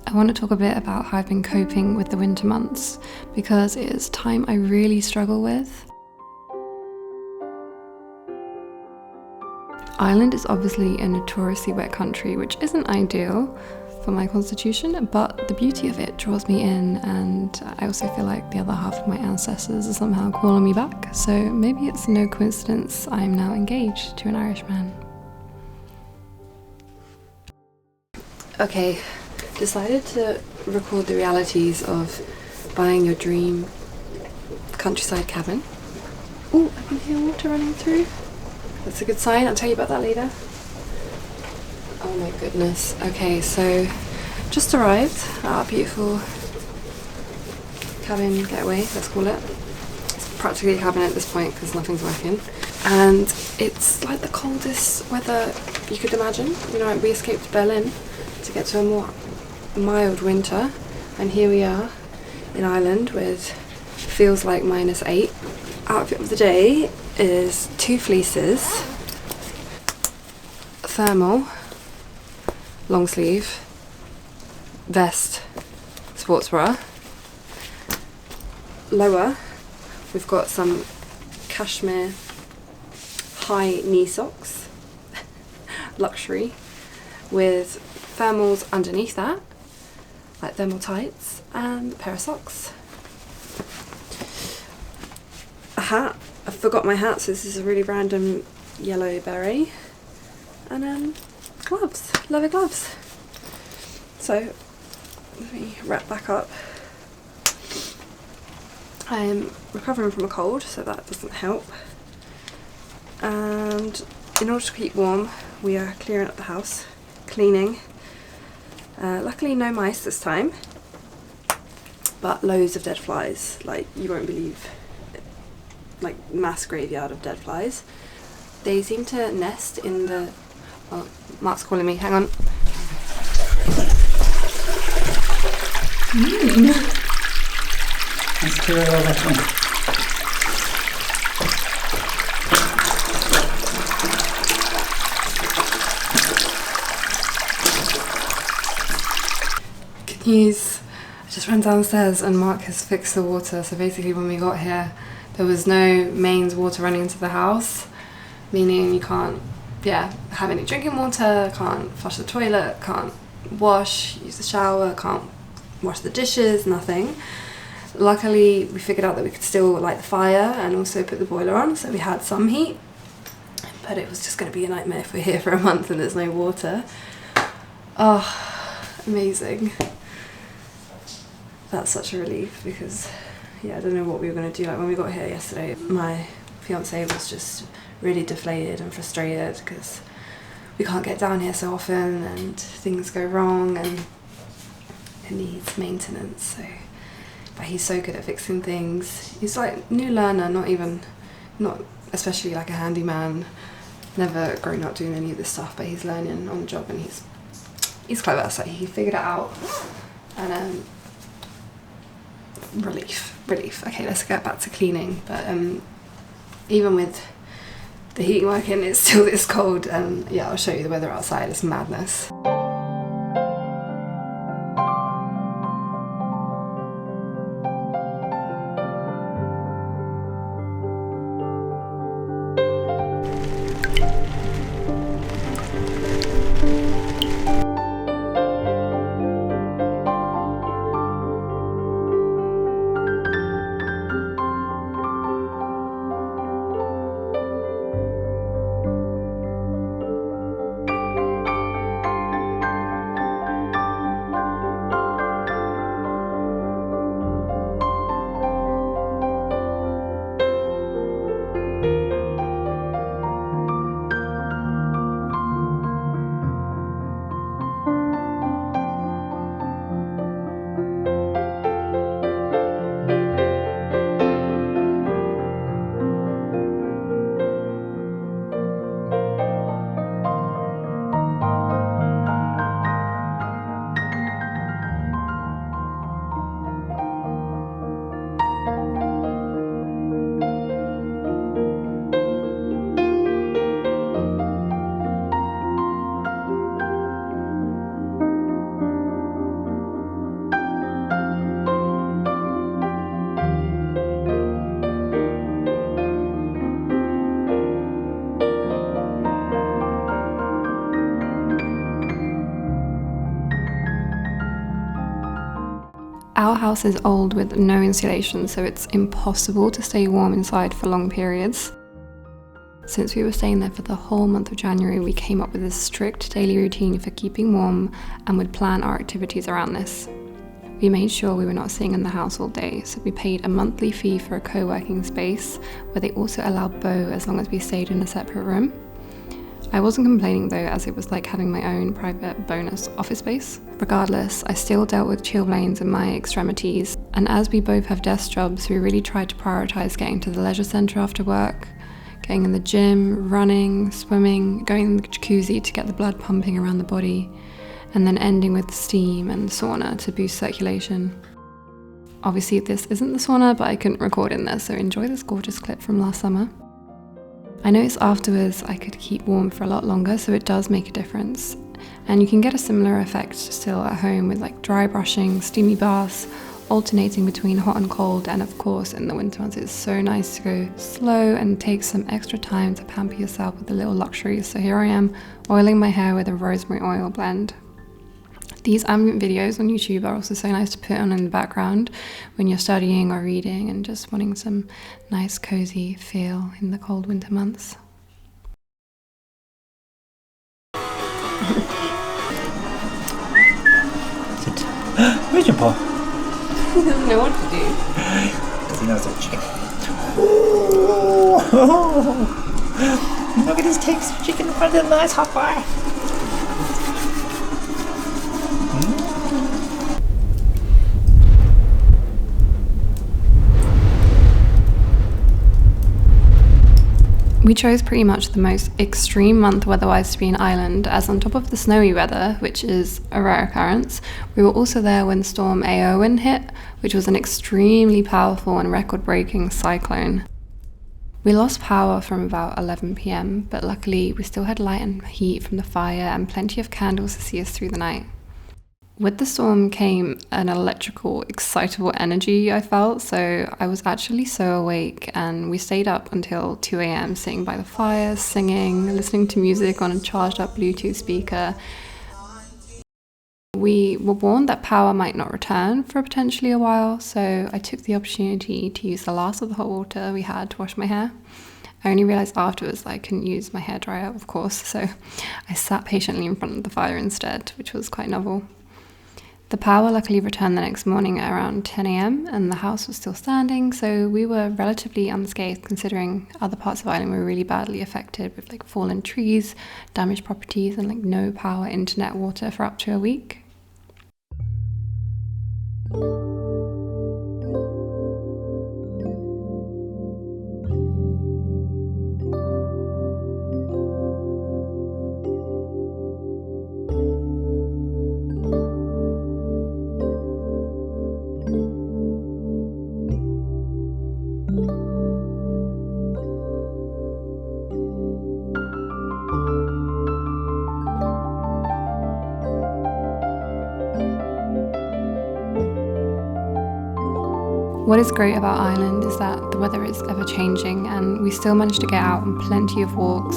I want to talk a bit about how I've been coping with the winter months, because it is time I really struggle with. Ireland is obviously a notoriously wet country, which isn't ideal for my constitution, but the beauty of it draws me in, and I also feel like the other half of my ancestors are somehow calling me back, so maybe it's no coincidence I am now engaged to an Irishman. Okay, decided to record the realities of buying your dream countryside cabin. Oh, I can hear water running through. That's a good sign, I'll tell you about that later. Oh my goodness. Okay, so just arrived at our beautiful cabin getaway, let's call it. It's practically a cabin at this point because nothing's working. And it's like the coldest weather you could imagine. You know, we escaped Berlin to get to a more mild winter, and here we are in Ireland with feels like -8. Outfit of the day is 2 fleeces, thermal, long sleeve, vest, sports bra. Lower, we've got some cashmere high knee socks, luxury, with thermals underneath that, like thermal tights, and a pair of socks. A hat. I forgot my hat, so this is a really random yellow beret. And gloves, leather gloves. So let me wrap back up. I'm recovering from a cold, so that doesn't help. And in order to keep warm, we are clearing up the house, cleaning. Luckily no mice this time, but loads of dead flies, like you won't believe. Like mass graveyard of dead flies. They seem to nest in the... Oh, Mark's calling me, hang on. Let's clear all that one. Good news. I just ran downstairs and Mark has fixed the water, so basically when we got here there was no mains water running into the house, meaning you can't have any drinking water, can't flush the toilet, can't wash, use the shower, can't wash the dishes, nothing. Luckily we figured out that we could still light the fire and also put the boiler on, so we had some heat, but it was just going to be a nightmare if we're here for a month and there's no water. Oh, amazing. That's such a relief, because yeah, I don't know what we were going to do. Like when we got here yesterday, my fiance was just really deflated and frustrated because we can't get down here so often and things go wrong and it needs maintenance. So, but he's so good at fixing things. He's like new learner, not especially like a handyman, never grown up doing any of this stuff, but he's learning on the job and he's clever, so he figured it out. And relief. Okay, let's get back to cleaning. But even with the heating working, it's still this cold, and yeah, I'll show you the weather outside. It's madness. Our house is old with no insulation, so it's impossible to stay warm inside for long periods. Since we were staying there for the whole month of January, we came up with a strict daily routine for keeping warm and would plan our activities around this. We made sure we were not sitting in the house all day, so we paid a monthly fee for a co-working space where they also allowed Beau as long as we stayed in a separate room. I wasn't complaining though, as it was like having my own private bonus office space. Regardless, I still dealt with chilblains in my extremities, and as we both have desk jobs, we really tried to prioritise getting to the leisure centre after work, getting in the gym, running, swimming, going in the jacuzzi to get the blood pumping around the body, and then ending with steam and sauna to boost circulation. Obviously this isn't the sauna, but I couldn't record in there, so enjoy this gorgeous clip from last summer. I noticed afterwards I could keep warm for a lot longer, so it does make a difference. And you can get a similar effect still at home with like dry brushing, steamy baths, alternating between hot and cold, and of course in the winter months it's so nice to go slow and take some extra time to pamper yourself with the little luxuries. So here I am oiling my hair with a rosemary oil blend. These ambient videos on YouTube are also so nice to put on in the background when you're studying or reading and just wanting some nice cozy feel in the cold winter months. Where's your paw? He doesn't know what to do. He knows it's chicken. Look at this takes chicken in front of the nice hot fire. We chose pretty much the most extreme month weather-wise to be in Ireland, as on top of the snowy weather, which is a rare occurrence, we were also there when Storm Éowyn hit, which was an extremely powerful and record-breaking cyclone. We lost power from about 11 PM, but luckily we still had light and heat from the fire and plenty of candles to see us through the night. With the storm came an electrical, excitable energy I felt, so I was actually so awake, and we stayed up until 2 AM sitting by the fire, singing, listening to music on a charged up Bluetooth speaker. We were warned that power might not return for potentially a while, so I took the opportunity to use the last of the hot water we had to wash my hair. I only realised afterwards that I couldn't use my hairdryer, of course, so I sat patiently in front of the fire instead, which was quite novel. The power luckily returned the next morning at around 10 AM and the house was still standing, so we were relatively unscathed considering other parts of Ireland were really badly affected with like fallen trees, damaged properties, and like no power, internet, water for up to a week. What is great about Ireland is that the weather is ever changing and we still manage to get out on plenty of walks.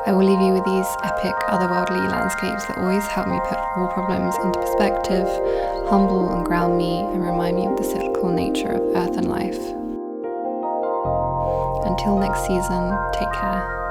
I will leave you with these epic otherworldly landscapes that always help me put all problems into perspective, humble and ground me, and remind me of the cyclical nature of earth and life. Until next season, take care.